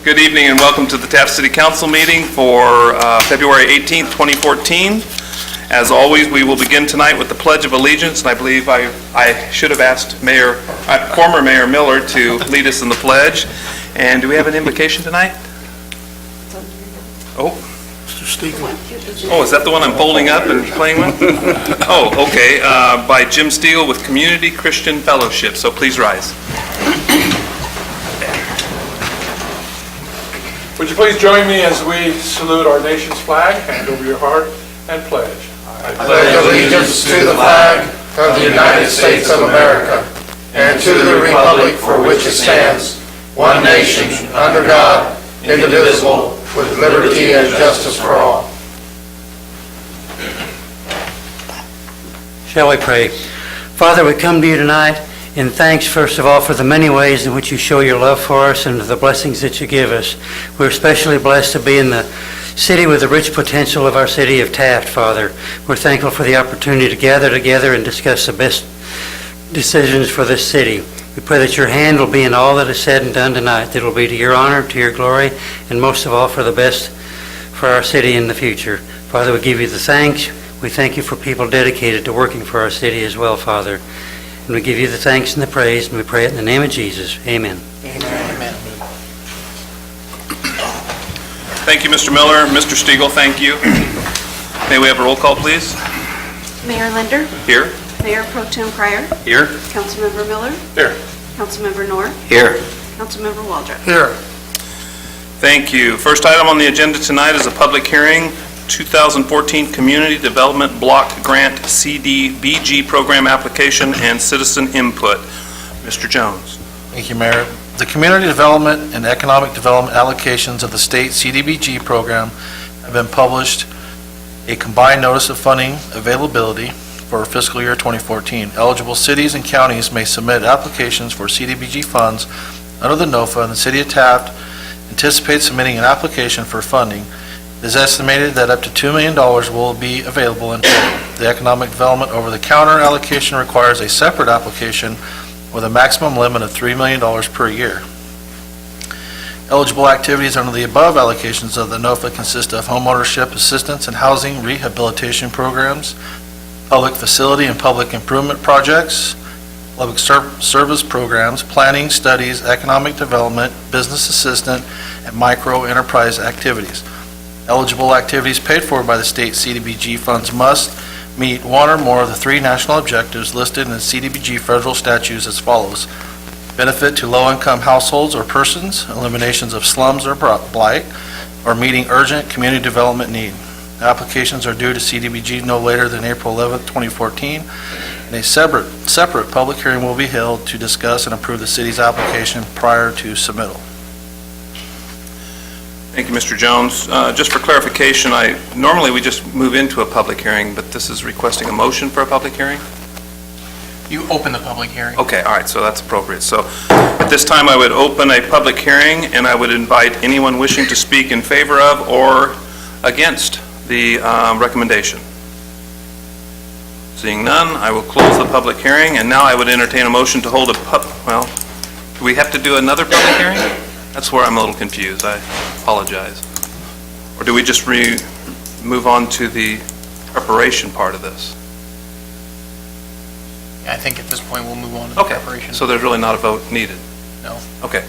Good evening and welcome to the Taft City Council meeting for February 18th, 2014. As always, we will begin tonight with the Pledge of Allegiance, and I believe I should have asked former Mayor Miller to lead us in the pledge. And do we have an invocation tonight? Oh. Mr. Stiegel. Oh, is that the one I'm folding up and playing with? Oh, okay. By Jim Steele with Community Christian Fellowship. So please rise. Would you please join me as we salute our nation's flag, hand over your heart, and pledge. I pledge allegiance to the flag of the United States of America and to the republic for which it stands, one nation, under God, indivisible, with liberty and justice for all. Shall we pray? Father, we come to you tonight in thanks, first of all, for the many ways in which you show your love for us and the blessings that you give us. We're especially blessed to be in the city with the rich potential of our city of Taft, Father. We're thankful for the opportunity to gather together and discuss the best decisions for this city. We pray that your hand will be in all that is said and done tonight, that it will be to your honor, to your glory, and most of all for the best for our city in the future. Father, we give you the thanks. We thank you for people dedicated to working for our city as well, Father. And we give you the thanks and the praise, and we pray it in the name of Jesus. Amen. Amen. Thank you, Mr. Miller. Mr. Stiegel, thank you. May we have a roll call, please? Mayor Linder, Here. Mayor Pro Tem Cryer, Here. Councilmember Miller, Here. Councilmember Knorr, Here. Councilmember Waldrop. Here. Thank you. First item on the agenda tonight is a public hearing, 2014 Community Development Block Grant CDBG Program Application and Citizen Input. Mr. Jones. Thank you, Mayor. The Community Development and Economic Development allocations of the state CDBG program have been published, a combined notice of funding availability for fiscal year 2014. Eligible cities and counties may submit applications for CDBG funds under the NOFA, and the City of Taft anticipates submitting an application for funding. It is estimated that up to $2 million will be available in total. The Economic Development Over-the-Counter allocation requires a separate application with a maximum limit of $3 million per year. Eligible activities under the above allocations of the NOFA consist of homeownership assistance and housing rehabilitation programs, public facility and public improvement projects, public service programs, planning, studies, economic development, business assistant, and micro enterprise activities. Eligible activities paid for by the state CDBG funds must meet one or more of the three national objectives listed in the CDBG federal statutes as follows: benefit to low-income households or persons, eliminations of slums or blight, or meeting urgent community development need. Applications are due to CDBG no later than April 11, 2014, and a separate public hearing will be held to discuss and approve the city's application prior to submittal. Thank you, Mr. Jones. Just for clarification, normally we just move into a public hearing, but this is requesting a motion for a public hearing? You open the public hearing. Okay, all right, so that's appropriate. So at this time, I would open a public hearing, and I would invite anyone wishing to speak in favor of or against the recommendation. Seeing none, I will close the public hearing, and now I would entertain a motion to hold well, do we have to do another public hearing? That's where I'm a little confused. I apologize. Or do we just move on to the preparation part of this? I think at this point we'll move on to the Okay, preparation. so there's really not a vote needed? No. Okay.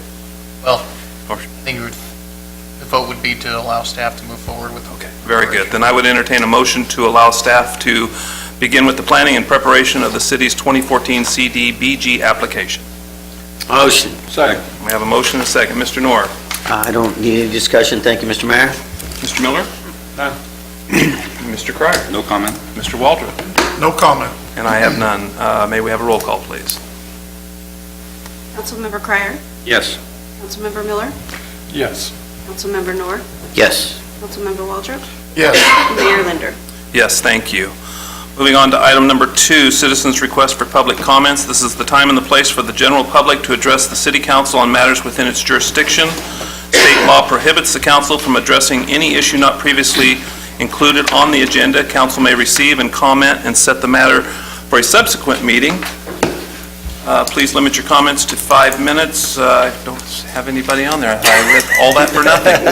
Well, Or- I think the vote would be to allow staff to move forward with. Okay, very good. Then I would entertain a motion to allow staff to begin with the planning and preparation of the city's 2014 CDBG application. Motion. Second. We have a motion and a second. Mr. Knorr. I don't need any discussion. Thank you, Mr. Mayor. Mr. Miller? None. Mr. Cryer? No comment. Mr. Waldrop? No comment. And I have none. May we have a roll call, please? Councilmember Cryer, Yes. Councilmember Miller, Yes. Councilmember Knorr, Yes. Councilmember Waldrop, Yes. Mayor Linder. Yes, thank you. Moving on to item number 2, citizens' request for public comments. This is the time and the place for the general public to address the city council on matters within its jurisdiction. State law prohibits the council from addressing any issue not previously included on the agenda. Council may receive and comment and set the matter for a subsequent meeting Please limit your comments to 5 minutes. I don't have anybody on there. I read all that for nothing.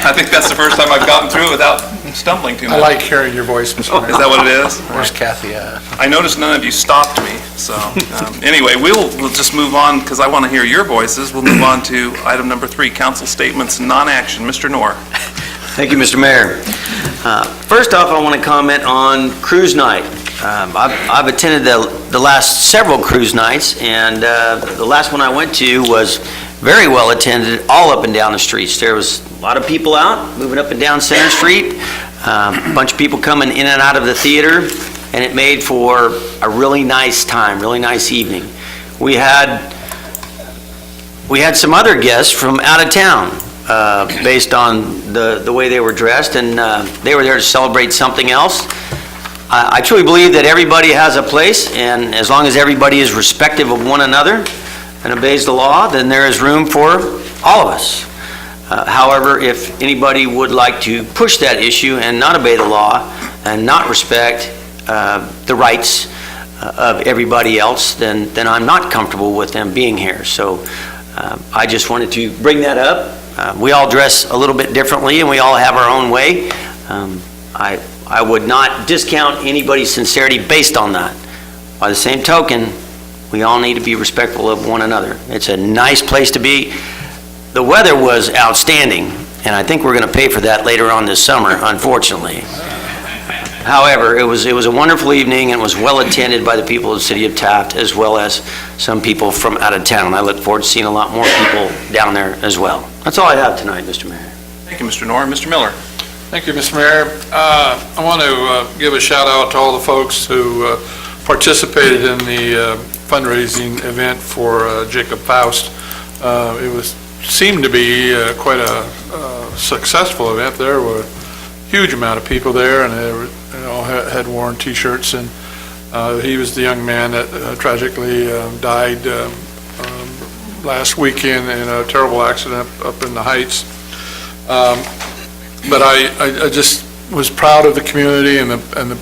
I think that's the first time I've gotten through without stumbling too I much. like hearing your voice, Mr. Mayor. Is that what it is? Where's Kathy at? I noticed none of you stopped me, so, anyway, we'll just move on, because I want to hear your voices. We'll move on to item number 3, council statements, non-action. Mr. Knorr. Thank you, Mr. Mayor. First off, I want to comment on cruise night. I've attended the last several cruise nights, and the last one I went to was very well attended, all up and down the streets. There was a lot of people out, moving up and down Center Street, a bunch of people coming in and out of the theater, and it made for a really nice time, really nice evening. We had some other guests from out of town, based on the way they were dressed, and they were there to celebrate something else. I truly believe that everybody has a place, and as long as everybody is respectful of one another and obeys the law, then there is room for all of us. However, if anybody would like to push that issue and not obey the law and not respect the rights of everybody else, then I'm not comfortable with them being here. So I just wanted to bring that up. We all dress a little bit differently, and we all have our own way. I would not discount anybody's sincerity based on that. By the same token, we all need to be respectful of one another. It's a nice place to be. The weather was outstanding, and I think we're going to pay for that later on this summer, unfortunately. However, it was a wonderful evening, and was well attended by the people of the city of Taft, as well as some people from out of town. I look forward to seeing a lot more people down there as well. That's all I have tonight, Mr. Mayor. Thank you, Mr. Knorr. Mr. Miller. Thank you, Mr. Mayor. I want to give a shout out to all the folks who participated in the fundraising event for Jacob Faust. It seemed to be quite a successful event. There were a huge amount of people there, and they all had worn T-shirts. And he was the young man that tragically died last weekend in a terrible accident up in the Heights. But I just was proud of the community and the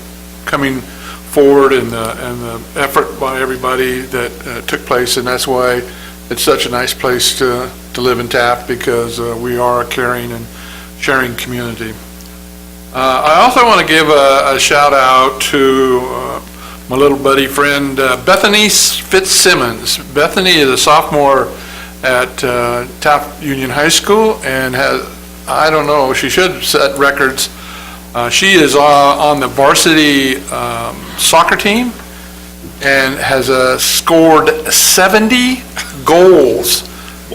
coming forward and the effort by everybody that took place, and that's why it's such a nice place to live in Taft, because we are a caring and sharing community. I also want to give a shout out to my little buddy friend Bethany Fitzsimmons. Bethany is a sophomore at Taft Union High School and has, I don't know, she should set records. She is on the varsity soccer team and has scored 70 goals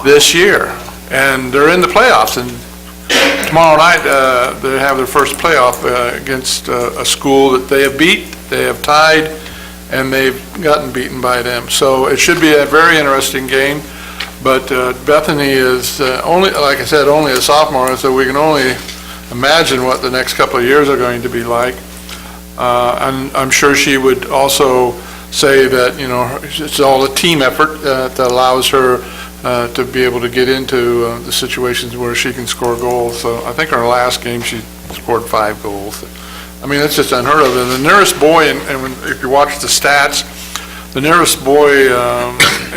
this year. And they're in the playoffs. And tomorrow night, they have their first playoff against a school that they have beat, they have tied, and they've gotten beaten by them. So it should be a very interesting game. But Bethany is only, like I said, only a sophomore, so we can only imagine what the next couple of years are going to be like. And I'm sure she would also say that, you know, it's all a team effort that allows her to be able to get into the situations where she can score goals. So I think in her last game she scored 5 goals. I mean, that's just unheard of. And the nearest boy, if you watch the stats, the nearest boy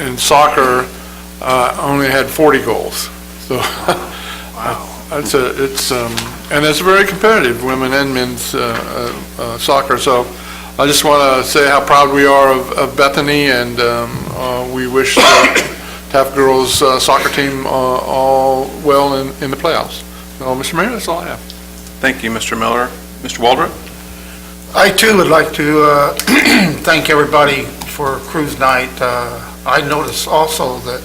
in soccer only had 40 goals. So wow. And it's very competitive, women and men's soccer. So I just want to say how proud we are of Bethany, and we wish Taft girls soccer team all well in the playoffs. So, Mr. Mayor, that's all I have. Thank you, Mr. Miller. Mr. Waldrop? I too would like to thank everybody for cruise night. I noticed also that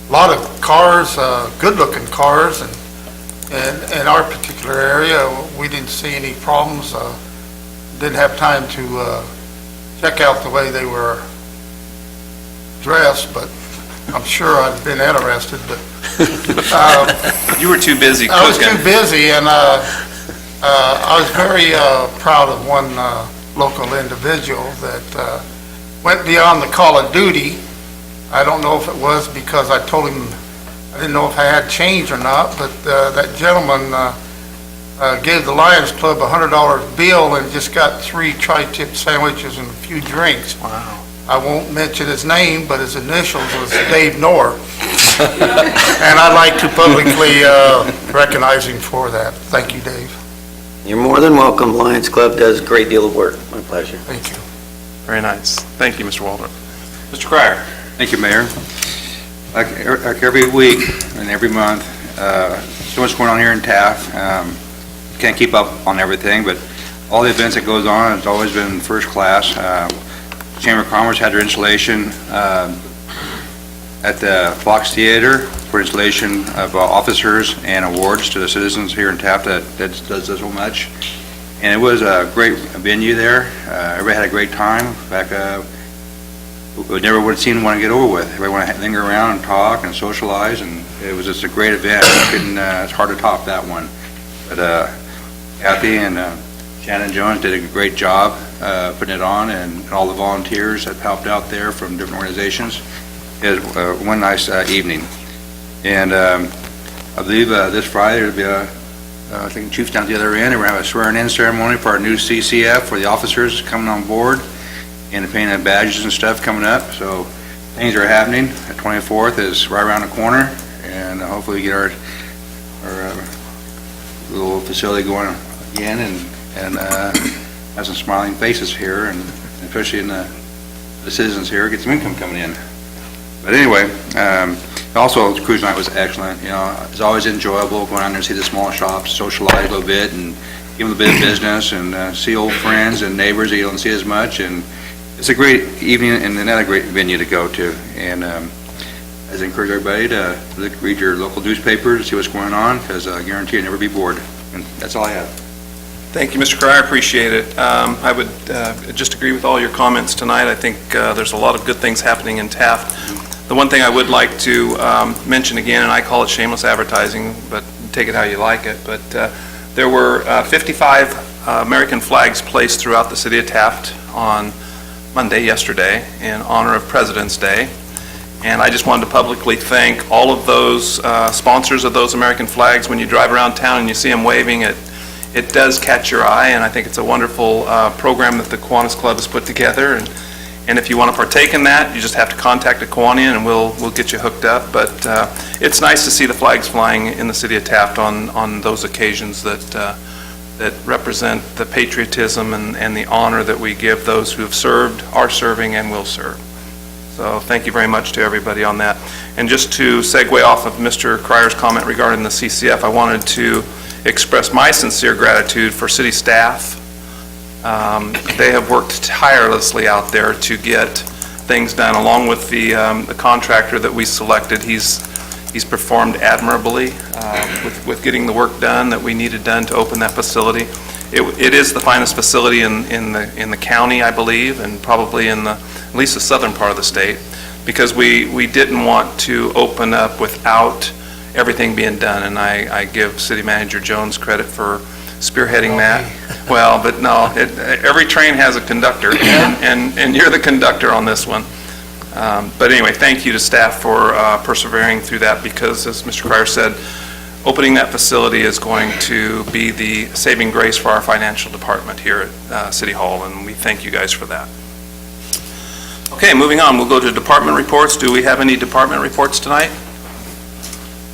a lot of cars, good-looking cars, and in our particular area, we didn't see any problems. Didn't have time to check out the way they were dressed, but I'm sure I'd been interested. But You were too busy cooking. I was too busy, and I was very proud of one local individual that went beyond the call of duty. I don't know if it was because I told him I didn't know if I had change or not, but that gentleman gave the Lions Club a $100 bill and just got 3 tri-tip sandwiches and a few drinks. Wow. I won't mention his name, but his initials was Dave Knorr. And I'd like to publicly recognize him for that. Thank you, Dave. You're more than welcome. Lions Club does a great deal of work. My pleasure. Thank you. Very nice. Thank you, Mr. Waldrop. Mr. Cryer? Thank you, Mayor. Like every week and every month, so much going on here in Taft. Can't keep up on everything, but all the events that goes on, it's always been first class. Chamber of Commerce had their installation at the Fox Theater for installation of officers and awards to the citizens here in Taft that does so much. And it was a great venue there. Everybody had a great time. In fact, we never would have seen one get over with. Everybody wanted to linger around and talk and socialize, and it was just a great event. It's hard to top that one. But Kathy and Shannon Jones did a great job putting it on, and all the volunteers that helped out there from different organizations. It was one nice evening. And I believe this Friday there'll be I think Chief's down at the other end, and we're going to have a swearing-in ceremony for our new CCF for the officers coming on board, and the painting of badges and stuff coming up. So things are happening. The 24th is right around the corner, and hopefully we get our little facility going again, and have some smiling faces here, and especially in the citizens here, get some income coming in. But anyway, also cruise night was excellent. You know, it's always enjoyable going out there and see the small shops, socialize a little bit, and give them a bit of business, and see old friends and neighbors that you don't see as much. And it's a great evening and another great venue to go to. And I encourage everybody to read your local newspapers and see what's going on, because I guarantee you'll never be bored. And that's all I have. Thank you, Mr. Cryer. I appreciate it. I would just agree with all your comments tonight. I think there's a lot of good things happening in Taft. The one thing I would like to mention again, and I call it shameless advertising, but take it how you like it, but there were 55 American flags placed throughout the city of Taft on Monday, yesterday, in honor of President's Day. And I just wanted to publicly thank all of those sponsors of those American flags. When you drive around town and you see them waving, it does catch your eye, and I think it's a wonderful program that the Kiwanis Club has put together. And if you want to partake in that, you just have to contact the Kiwanian, and we'll get you hooked up. But it's nice to see the flags flying in the city of Taft on those occasions that represent the patriotism and the honor that we give those who have served, are serving, and will serve. So thank you very much to everybody on that. And just to segue off of Mr. Cryer's comment regarding the CCF, I wanted to express my sincere gratitude for city staff. They have worked tirelessly out there to get things done, along with the contractor that we selected. He's performed admirably with getting the work done that we needed done to open that facility. It is the finest facility in the county, I believe, and probably in at least the southern part of the state, because we didn't want to open up without everything being done, and I give City Manager Jones credit for spearheading that. Well, but no, every train has a conductor, and you're the conductor on this one. But anyway, thank you to staff for persevering through that, because as Mr. Cryer said, opening that facility is going to be the saving grace for our financial department here at City Hall, and we thank you guys for that. Okay, moving on, we'll go to department reports. Do we have any department reports tonight?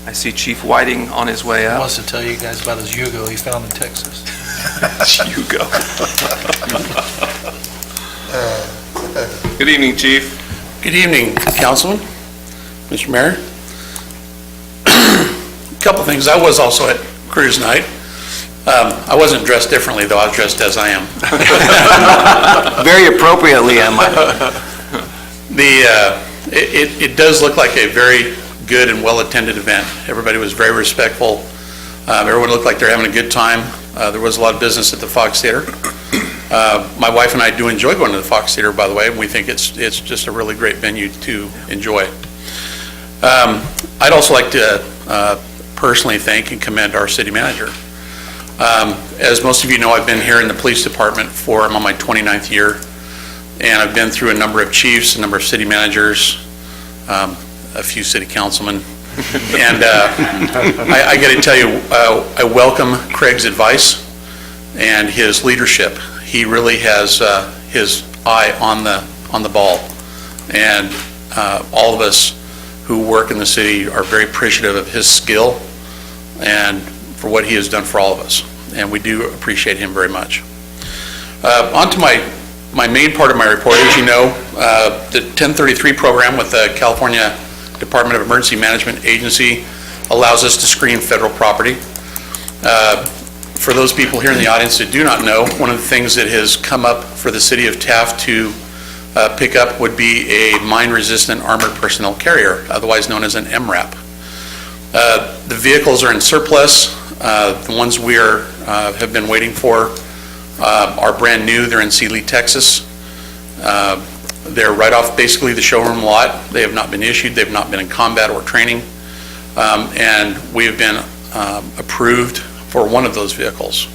I see Chief Whiting on his way He out. wants to tell you guys about his Yugo he found in Texas. Hugo. Good evening, Chief. Good evening, Councilman, Mr. Mayor. A couple things. I was also at cruise night. I wasn't dressed differently, though. I was dressed as I am. Very appropriately, Emma. It does look like a very good and well-attended event. Everybody was very respectful. Everyone looked like they're having a good time. There was a lot of business at the Fox Theater. My wife and I do enjoy going to the Fox Theater, by the way, and we think it's just a really great venue to enjoy. I'd also like to personally thank and commend our city manager. As most of you know, I've been here in the police department I'm on my 29th year, and I've been through a number of chiefs, a number of city managers, a few city councilmen, and I got to tell you, I welcome Craig's advice and his leadership. He really has his eye on the ball. And all of us who work in the city are very appreciative of his skill and for what he has done for all of us. And we do appreciate him very much. On to my main part of my report. As you know, the 1033 program with the California Department of Emergency Management Agency allows us to screen federal property. For those people here in the audience that do not know, one of the things that has come up for the city of Taft to pick up would be a mine-resistant armored personnel carrier, otherwise known as an MRAP. The vehicles are in surplus. The ones we have been waiting for are brand new. They're in Sealy, Texas. They're right off basically the showroom lot. They have not been issued. They've not been in combat or training. And we have been approved for one of those vehicles.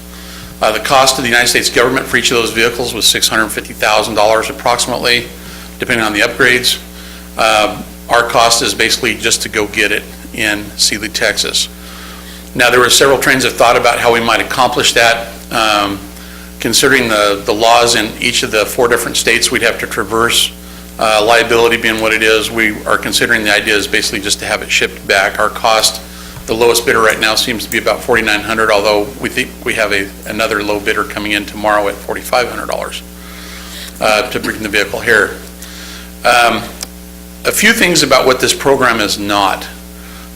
The cost to the United States government for each of those vehicles was $650,000 approximately, depending on the upgrades. Our cost is basically just to go get it in Sealy, Texas. Now, there were several trains of thought about how we might accomplish that. Considering the laws in each of the 4 different states we'd have to traverse, liability being what it is, we are considering the idea is basically just to have it shipped back. Our cost, the lowest bidder right now seems to be about $4,900, although we think we have another low bidder coming in tomorrow at $4,500 to bring the vehicle here. A few things about what this program is not.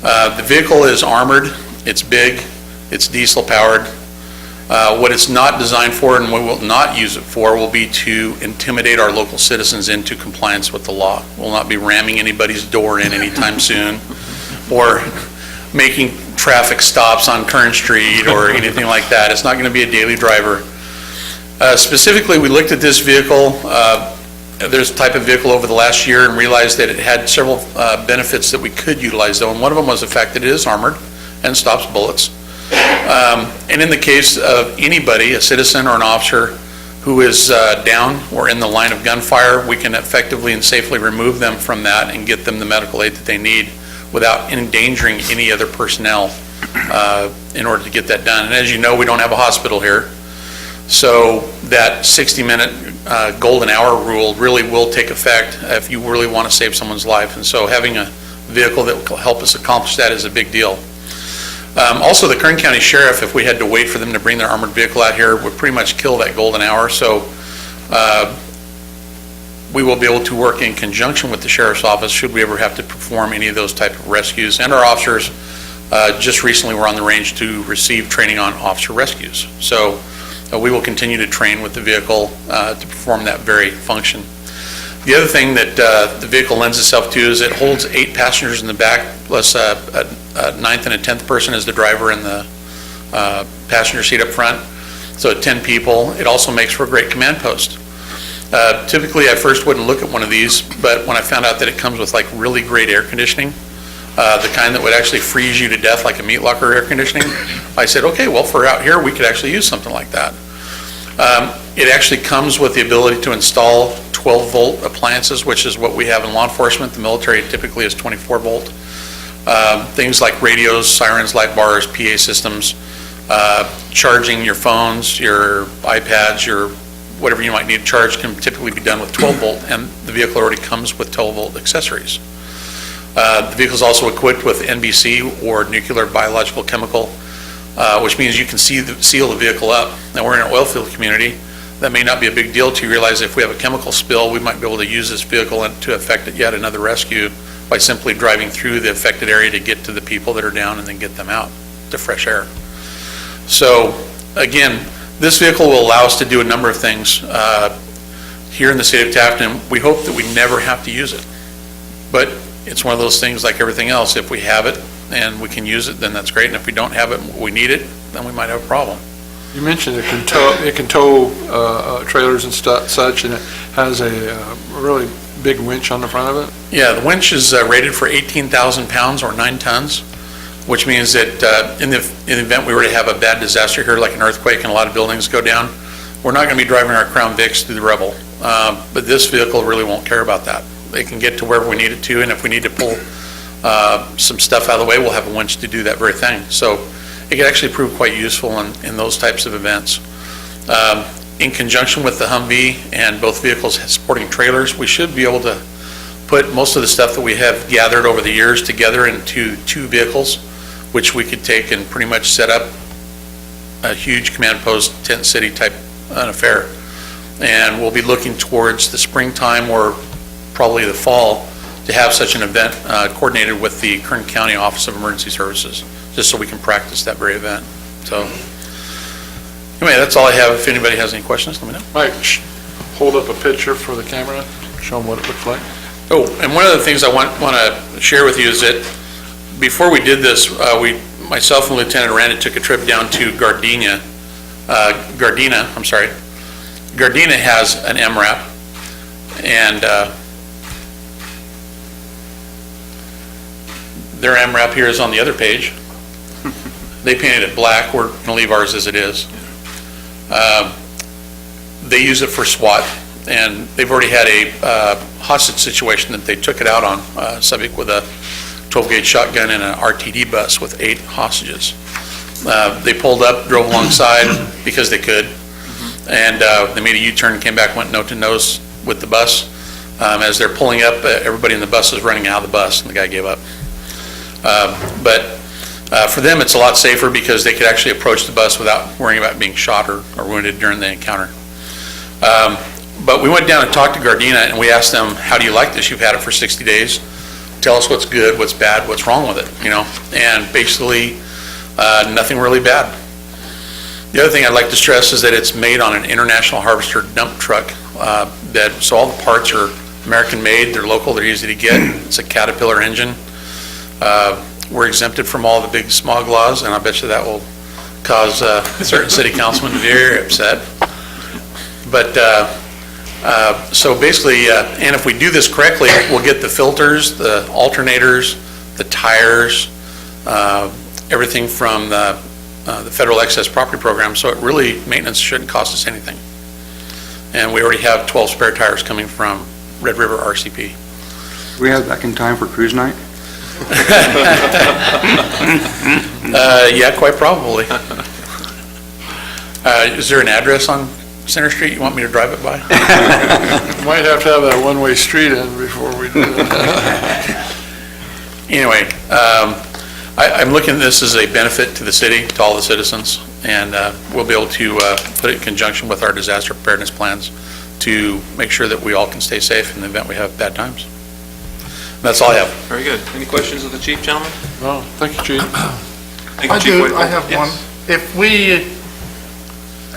The vehicle is armored, it's big, it's diesel powered. What it's not designed for and we will not use it for will be to intimidate our local citizens into compliance with the law. We'll not be ramming anybody's door in anytime soon or making traffic stops on Kern Street or anything like that. It's not going to be a daily driver. Specifically, we looked at this vehicle. There's a type of vehicle over the last year and realized that it had several benefits that we could utilize though, and one of them was the fact that it is armored and stops bullets. And in the case of anybody, a citizen or an officer who is down or in the line of gunfire, we can effectively and safely remove them from that and get them the medical aid that they need without endangering any other personnel in order to get that done. And as you know, we don't have a hospital here. So that 60-minute golden hour rule really will take effect if you really want to save someone's life. And so having a vehicle that will help us accomplish that is a big deal. Also, the Kern County Sheriff, if we had to wait for them to bring their armored vehicle out here, would pretty much kill that golden hour. So we will be able to work in conjunction with the Sheriff's Office should we ever have to perform any of those type of rescues. And our officers just recently were on the range to receive training on officer rescues. So we will continue to train with the vehicle to perform that very function. The other thing that the vehicle lends itself to is it holds 8 passengers in the back, plus a 9th and a 10th person as the driver in the passenger seat up front. So 10 people. It also makes for a great command post. Typically, I first wouldn't look at one of these, but when I found out that it comes with like really great air conditioning, the kind that would actually freeze you to death like a meat locker air conditioning, I said, okay, well, for out here, we could actually use something like that. It actually comes with the ability to install 12-volt appliances, which is what we have in law enforcement. The military typically is 24-volt. Things like radios, sirens, light bars, PA systems, charging your phones, your iPads, your whatever you might need to charge can typically be done with 12-volt, and the vehicle already comes with 12-volt accessories. The vehicle is also equipped with NBC, or nuclear, biological, chemical, which means you can seal the vehicle up. Now, we're in an oil field community. That may not be a big deal to you. Realize if we have a chemical spill, we might be able to use this vehicle to effect yet another rescue by simply driving through the affected area to get to the people that are down and then get them out to fresh air. So, again, this vehicle will allow us to do a number of things here in the city of Taft, and we hope that we never have to use it. But it's one of those things like everything else. If we have it and we can use it, then that's great. And if we don't have it and we need it, then we might have a problem. You mentioned it can tow trailers and such, and it has a really big winch on the front of it. Yeah, the winch is rated for 18,000 pounds or 9 tons, which means that in the event we were to have a bad disaster here, like an earthquake and a lot of buildings go down, we're not going to be driving our Crown Vics through the rubble. But this vehicle really won't care about that. They can get to wherever we need it to, and if we need to pull some stuff out of the way, we'll have a winch to do that very thing. So it can actually prove quite useful in those types of events. In conjunction with the Humvee and both vehicles supporting trailers, we should be able to put most of the stuff that we have gathered over the years together into 2 vehicles, which we could take and pretty much set up a huge command post, tent city type affair. And we'll be looking towards the springtime or probably the fall to have such an event coordinated with the Kern County Office of Emergency Services, just so we can practice that very event. So, anyway, that's all I have. If anybody has any questions, let me know. Mike, hold up a picture for the camera, show them what it looks like. Oh, and one of the things I want to share with you is that before we did this, myself and Lieutenant Aranda took a trip down to Gardena. Gardena has an MRAP, and their MRAP here is on the other page. They painted it black. We're going to leave ours as it is. They use it for SWAT, and they've already had a hostage situation that they took it out on, subject with a 12-gauge shotgun and an RTD bus with 8 hostages. They pulled up, drove alongside because they could, and they made a U-turn, came back, went nose-to-nose with the bus. As they're pulling up, everybody in the bus is running out of the bus, and the guy gave up. But for them, it's a lot safer because they could actually approach the bus without worrying about being shot or wounded during the encounter. But we went down and talked to Gardena, and we asked them, how do you like this? You've had it for 60 days. Tell us what's good, what's bad, what's wrong with it, And basically, nothing really bad. The other thing I'd like to stress is that it's made on an International Harvester dump truck. So all the parts are American-made, they're local, they're easy to get. It's a Caterpillar engine. We're exempted from all the big smog laws, and I bet you that will cause certain city councilmen to be very upset. But so basically, and if we do this correctly, we'll get the filters, the alternators, the tires, everything from the Federal Excess Property Program, so it really, maintenance shouldn't cost us anything. And we already have 12 spare tires coming from Red River RCP. Do we have back in time for cruise night? Yeah, quite probably. Is there an address on Center Street you want me to drive it by? Might have to have that one-way street in before we do it. Anyway, I'm looking at this as a benefit to the city, to all the citizens, and we'll be able to put it in conjunction with our disaster preparedness plans to make sure that we all can stay safe in the event we have bad times. That's all I have. Very good. Any questions of the chief, gentlemen? No, thank you, Chief. Thank you, I Chief do, Whitfield. I have Yes. one. If we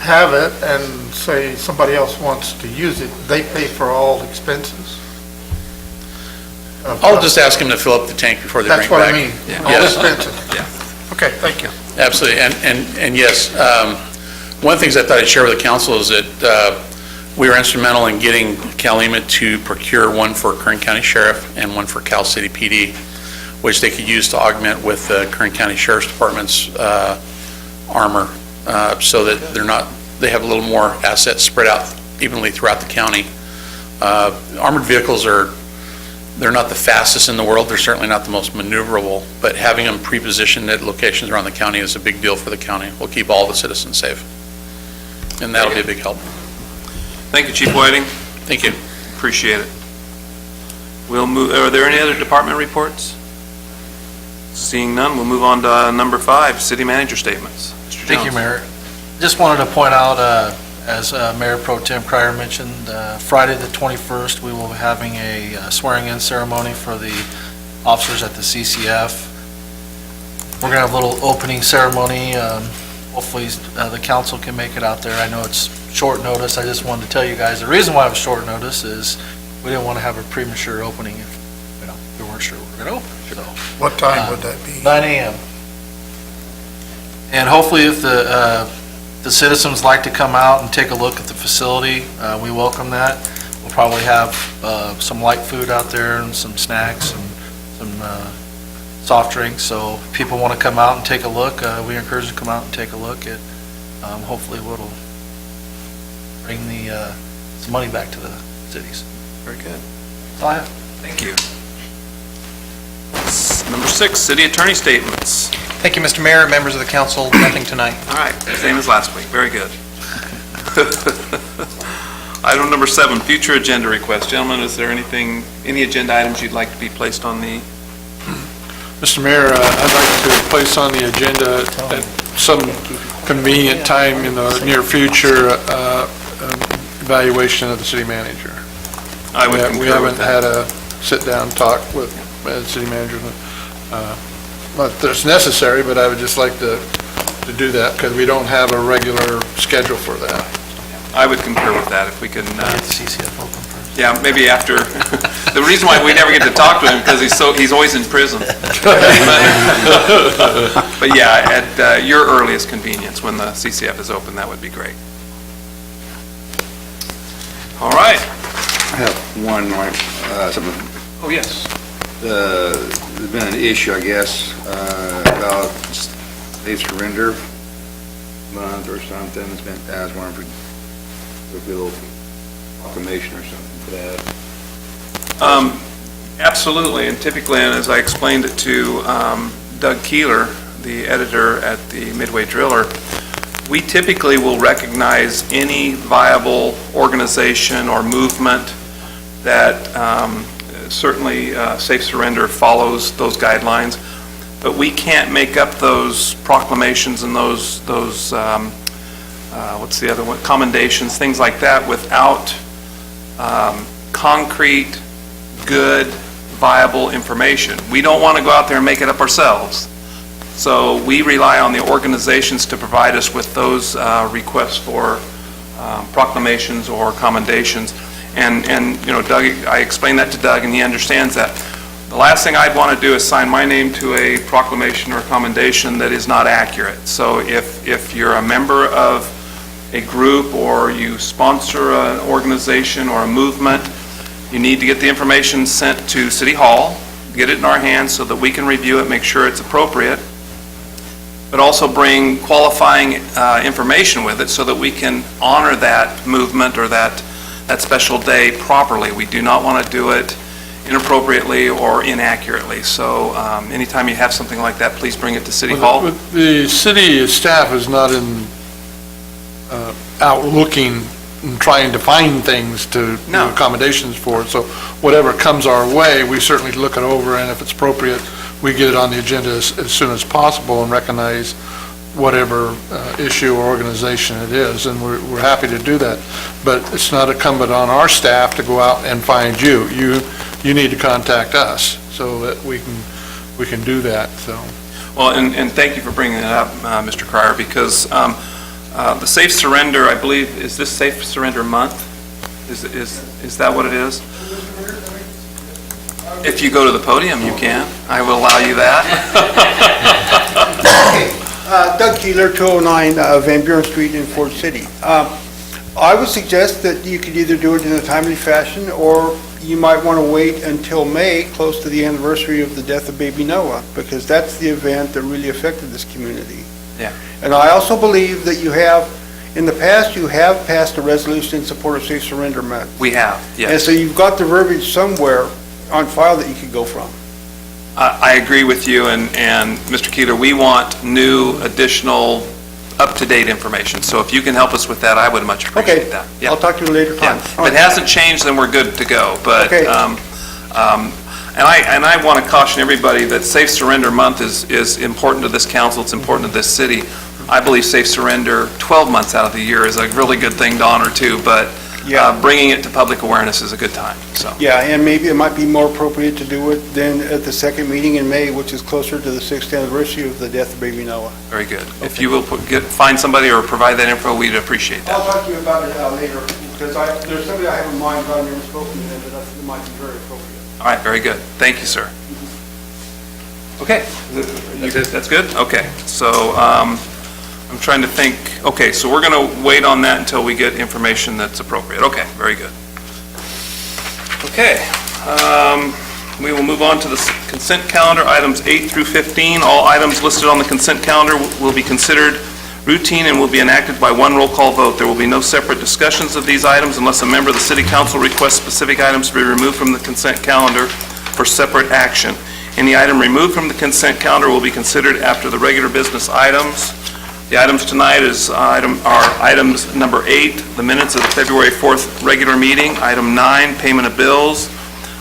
have it and say somebody else wants to use it, they pay for all expenses? I'll just ask them to fill up the tank before they bring it That's back. what I mean, Yeah. all Yes. expenses. Yeah. Okay, thank you. Absolutely, and yes, one of the things I thought I'd share with the council is that we were instrumental in getting Calima to procure one for Kern County Sheriff and one for Cal City PD, which they could use to augment with the Kern County Sheriff's Department's armor, so that they have a little more assets spread out evenly throughout the county. Armored vehicles they're not the fastest in the world, they're certainly not the most maneuverable, but having them pre-positioned at locations around the county is a big deal for the county. We'll keep all the citizens safe, and that'll be a big help. Thank you, Chief Whiting. Thank you. Appreciate it. We'll move, are there any other department reports? Seeing none, we'll move on to number 5, city manager statements. Mr. Thank you, Jones. Mayor. Just wanted to point out, as Mayor Pro Tem Cryer mentioned, Friday the 21st, we will be having a swearing-in ceremony for the officers at the CCF. We're going to have a little opening ceremony. Hopefully, the council can make it out there. I know it's short notice. I just wanted to tell you guys, the reason why it was short notice is we didn't want to have a premature opening if we weren't sure we were going to open. So What time would that be? 9 a.m. And hopefully if the citizens like to come out and take a look at the facility, we welcome that. We'll probably have some light food out there and some snacks and some soft drinks. So if people want to come out and take a look, we encourage them to come out and take a look at, hopefully what'll bring some money back to the cities. Very good. That's all I have. Thank you. Number 6, city attorney statements. Thank you, Mr. Mayor, members of the council, nothing tonight. All right, same as last week, very good. Item number 7, future agenda requests. Gentlemen, is there anything, any agenda items you'd like to be placed on the? Mr. Mayor, I'd like to place on the agenda at some convenient time in the near future, evaluation of the city manager. I would We concur haven't with that. had a sit-down talk with the city manager. Not that it's necessary, but I would just like to do that because we don't have a regular schedule for that. I would concur with that, if we can, Get the CCF open first. yeah, maybe after, the reason why we never get to talk to him, because he's always in prison. But yeah, at your earliest convenience, when the CCF is open, that would be great. All right. I have one, something, Oh, yes. there's been an issue, I guess, about safe surrender month or something. It's been, I was wondering if there'd be a little proclamation or something for that. Absolutely, and typically, and as I explained it to Doug Keeler, the editor at the Midway Driller, we typically will recognize any viable organization or movement that certainly Safe Surrender follows those guidelines, but we can't make up those proclamations and those what's the other one, commendations, things like that, without concrete, good, viable information. We don't want to go out there and make it up ourselves. So we rely on the organizations to provide us with those requests for proclamations or commendations. And you know, Doug, I explained that to Doug, and he understands that. The last thing I'd want to do is sign my name to a proclamation or commendation that is not accurate. So if you're a member of a group or you sponsor an organization or a movement, you need to get the information sent to City Hall, get it in our hands so that we can review it, make sure it's appropriate, but also bring qualifying information with it so that we can honor that movement or that special day properly. We do not want to do it inappropriately or inaccurately. So anytime you have something like that, please bring it to City Hall. The city staff is not out looking and trying to find things to do No. accommodations for. So whatever comes our way, we certainly look it over, and if it's appropriate, we get it on the agenda as soon as possible and recognize whatever issue or organization it is, and we're happy to do that. But it's not incumbent on our staff to go out and find you. You need to contact us so that we can do that, so. Well, and thank you for bringing that up, Mr. Cryer, because the Safe Surrender, I believe, is this Safe Surrender Month? Is that what it is? If you go to the podium, you can. I will allow you that. Doug Keeler, 209 Van Buren Street in Ford City. I would suggest that you could either do it in a timely fashion, or you might want to wait until May, close to the anniversary of the death of baby Noah, because that's the event that really affected this community. Yeah. And I also believe that you have, in the past, you have passed a resolution in support of Safe Surrender Month. We have, And yes. so you've got the verbiage somewhere on file that you could go from. I agree with you, and Mr. Keeler, we want new, additional, up-to-date information. So if you can help us with that, I would much appreciate Okay, that. Yeah. I'll talk to you later Yeah. time. If it hasn't changed, then we're good to go. But, Okay. and I want to caution everybody that Safe Surrender Month is important to this council, it's important to this city. I believe Safe Surrender 12 months out of the year is a really good thing to honor too, but Yeah. bringing it to public awareness is a good time, so. Yeah, and maybe it might be more appropriate to do it then at the second meeting in May, which is closer to the 6th anniversary of the death of baby Noah. Very good. If you will find somebody or provide that info, we'd appreciate I'll that. talk to you about it later, because there's somebody I have in mind, but I've never spoken to them, but I think it might be very appropriate. All right, very good. Thank you, sir. Okay, that's good? Okay, so I'm trying to think, okay, so we're going to wait on that until we get information that's appropriate. Okay, very good. Okay, we will move on to the consent calendar, items 8 through 15. All items listed on the consent calendar will be considered routine and will be enacted by one roll call vote. There will be no separate discussions of these items unless a member of the city council requests specific items to be removed from the consent calendar for separate action. Any item removed from the consent calendar will be considered after the regular business items. The items tonight are items number 8, the minutes of the February 4th regular meeting. Item 9, payment of bills.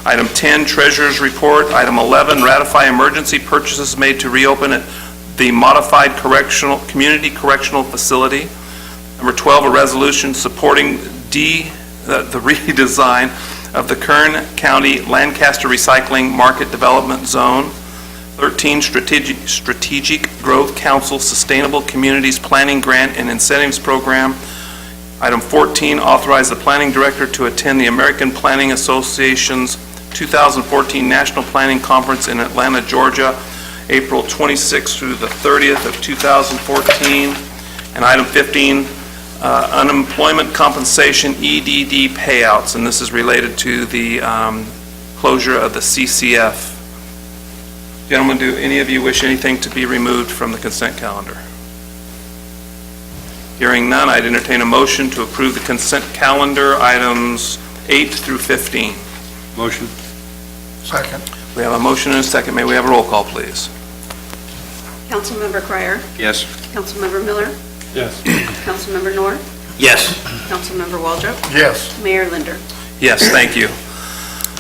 Item 10, treasurer's report. Item 11, ratify emergency purchases made to reopen the modified community correctional facility. Number 12, a resolution supporting the redesign of the Kern County Lancaster Recycling Market Development Zone. 13, Strategic Growth Council Sustainable Communities Planning Grant and Incentives Program. Item 14, authorize the planning director to attend the American Planning Association's 2014 National Planning Conference in Atlanta, Georgia, April 26th through the 30th of 2014. And item 15, unemployment compensation EDD payouts, and this is related to the closure of the CCF. Gentlemen, do any of you wish anything to be removed from the consent calendar? Hearing none, I'd entertain a motion to approve the consent calendar, items 8 through 15. Motion. Second. We have a motion and a second. May we have a roll call, please? Councilmember Cryer, Yes. Councilmember Miller, Yes. Councilmember North, Yes. Councilmember Waldrop, Yes. Mayor Linder. Yes, thank you.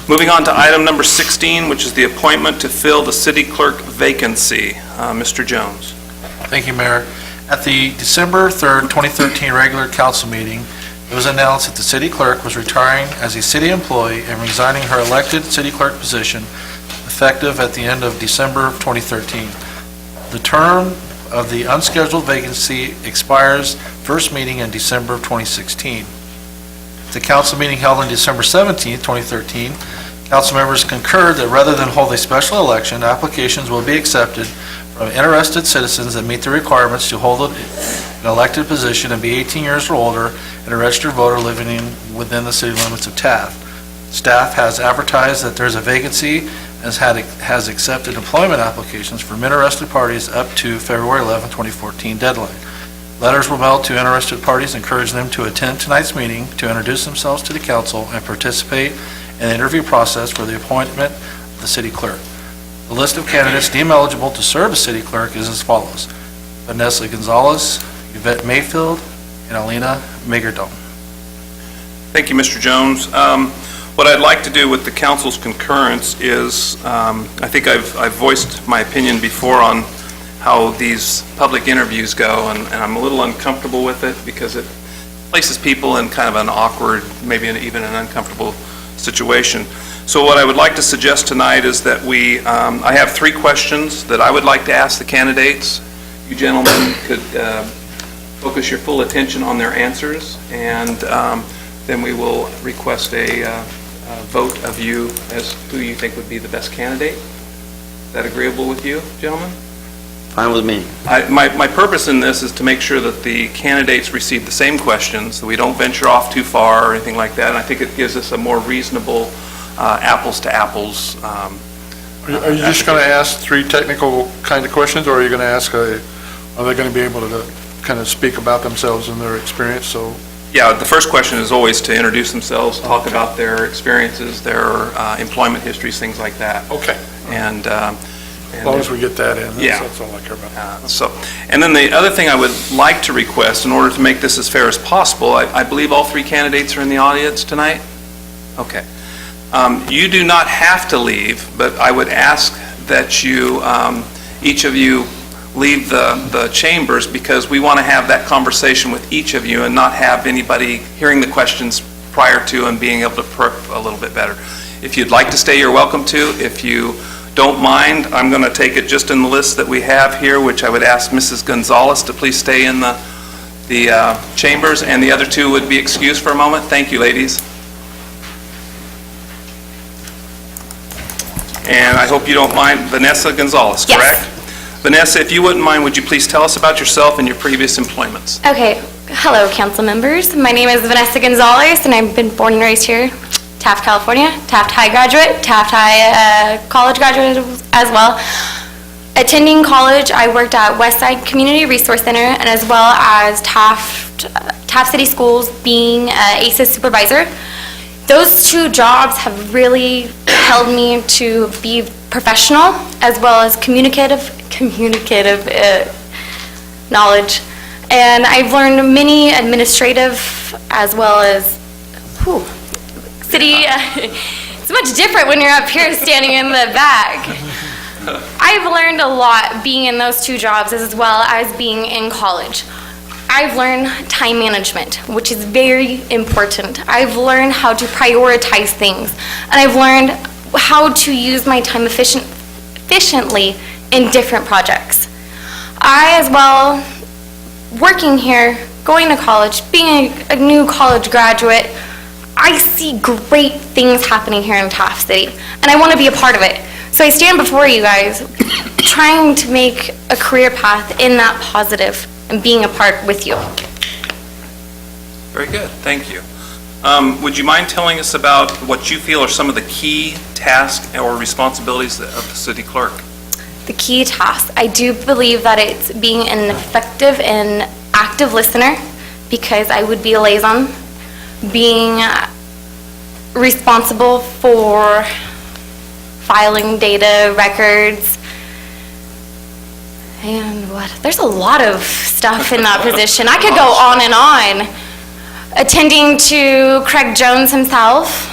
Moving on to item number 16, which is the appointment to fill the city clerk vacancy. Mr. Jones. Thank you, Mayor. At the December 3rd, 2013 regular council meeting, it was announced that the city clerk was retiring as a city employee and resigning her elected city clerk position effective at the end of December of 2013. The term of the unscheduled vacancy expires first meeting in December of 2016. At the council meeting held on December 17th, 2013, council members concurred that rather than hold a special election, applications will be accepted from interested citizens that meet the requirements to hold an elected position and be 18 years or older and a registered voter living within the city limits of Taft. Staff has advertised that there's a vacancy and has accepted employment applications from interested parties up to February 11, 2014 deadline. Letters were mailed to interested parties encouraging them to attend tonight's meeting to introduce themselves to the council and participate in the interview process for the appointment of the city clerk. The list of candidates deemed eligible to serve as city clerk is as follows: Vanessa Gonzalez, Yvette Mayfield, and Alina Megerdom. Thank you, Mr. Jones. What I'd like to do with the council's concurrence is, I think I've voiced my opinion before on how these public interviews go, and I'm a little uncomfortable with it because it places people in kind of an awkward, maybe even an uncomfortable situation. So what I would like to suggest tonight is that I have 3 questions that I would like to ask the candidates. You gentlemen could focus your full attention on their answers, and then we will request a vote of you as who you think would be the best candidate. Is that agreeable with you, gentlemen? Fine with me. My purpose in this is to make sure that the candidates receive the same questions, that we don't venture off too far or anything like that, and I think it gives us a more reasonable apples to apples. Are you just going to ask 3 technical kind of questions, or are you going to ask, are they going to be able to kind of speak about themselves and their experience? So, Yeah, the first question is always to introduce themselves, talk about their experiences, their employment histories, things like that. okay. And As long as we get that in, Yeah. that's all I care about. And then the other thing I would like to request, in order to make this as fair as possible, I believe all 3 candidates are in the audience tonight? Okay. You do not have to leave, but I would ask that you, each of you, leave the chambers, because we want to have that conversation with each of you and not have anybody hearing the questions prior to and being able to prep a little bit better. If you'd like to stay, you're welcome to. If you don't mind, I'm going to take it just in the list that we have here, which I would ask Mrs. Gonzalez to please stay in the chambers, and the other 2 would be excused for a moment. Thank you, ladies. And I hope you don't mind, Vanessa Gonzalez, Yes. correct? Vanessa, if you wouldn't mind, would you please tell us about yourself and your previous employments? Okay. Hello, council members. My name is Vanessa Gonzalez, and I've been born and raised here, Taft, California. Taft High graduate, Taft High college graduate as well. Attending college, I worked at Westside Community Resource Center, and as well as Taft City Schools, being ACES supervisor. Those 2 jobs have really held me to be professional as well as communicative knowledge. And I've learned many administrative as well as, city, it's much different when you're up here standing in the back. I've learned a lot being in those two jobs as well as being in college. I've learned time management, which is very important. I've learned how to prioritize things, and I've learned how to use my time efficiently in different projects. I, as well, working here, going to college, being a new college graduate, I see great things happening here in Taft City, and I want to be a part of it. So I stand before you guys, trying to make a career path in that positive and being a part with you. Very good, thank you. Would you mind telling us about what you feel are some of the key tasks or responsibilities of the city clerk? The key task, I do believe that it's being an effective and active listener, because I would be a liaison, being responsible for filing data, records, and what? There's a lot of stuff in that position. I could go on and on. Attending to Craig Jones himself,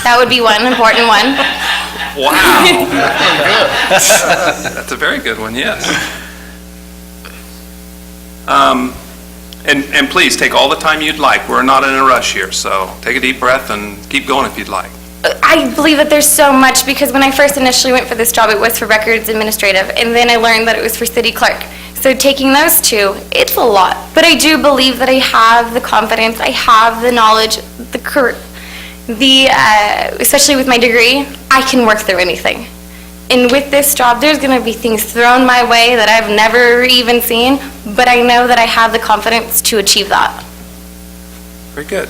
that would be one important one. Wow. That's a very good one, yes. And please, take all the time you'd like. We're not in a rush here, so take a deep breath and keep going if you'd like. I believe that there's so much, because when I first initially went for this job, it was for records administrative, and then I learned that it was for city clerk. So taking those two, it's a lot. But I do believe that I have the confidence, I have the knowledge, especially with my degree, I can work through anything. And with this job, there's going to be things thrown my way that I've never even seen, but I know that I have the confidence to achieve that. Very good.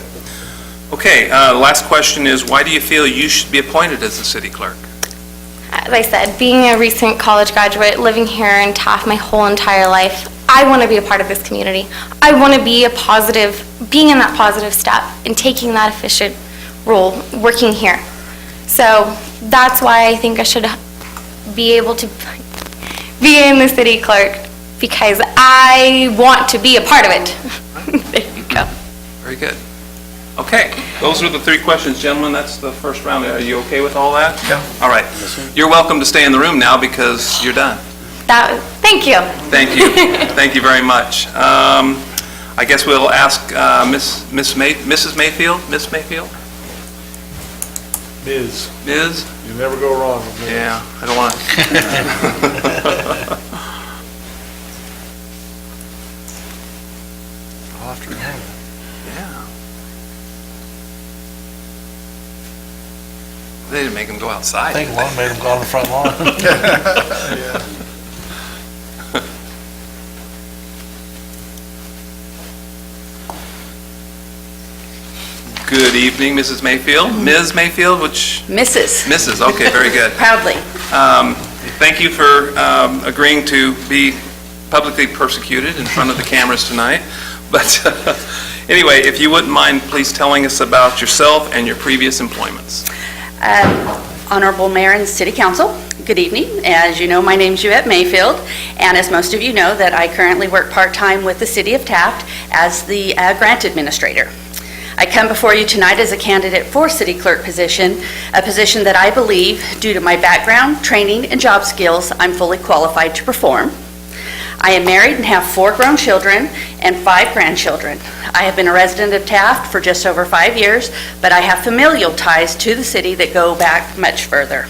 Okay, last question is, why do you feel you should be appointed as the city clerk? As I said, being a recent college graduate, living here in Taft my whole entire life, I want to be a part of this community. I want to be being in that positive step and taking that efficient role, working here. So that's why I think I should be able to be in the city clerk, because I want to be a part of it. There you go. Very good. Okay, those are the three questions, gentlemen. That's the first round. Are you okay with all that? Yeah. All right. You're welcome to stay in the room now because you're done. Thank you. Thank you. Thank you very much. I guess we'll ask Mrs. Mayfield. Miss Mayfield? Ms. Ms.? You never go wrong with me. Yeah, I don't want to. I'll have to remember. Yeah. They didn't make him go outside. I think one made him go on the front lawn. Good evening, Mrs. Mayfield. Ms. Mayfield, which? Mrs., okay, very good. Proudly. Thank you for agreeing to be publicly persecuted in front of the cameras tonight. But anyway, if you wouldn't mind, please telling us about yourself and your previous employments. Honorable Mayor and City Council, good evening. As you know, my name's Yvette Mayfield, and as most of you know, that I currently work part-time with the City of Taft as the grant administrator. I come before you tonight as a candidate for city clerk position, a position that I believe, due to my background, training, and job skills, I'm fully qualified to perform. I am married and have 4 grown children and 5 grandchildren. I have been a resident of Taft for just over 5 years, but I have familial ties to the city that go back much further.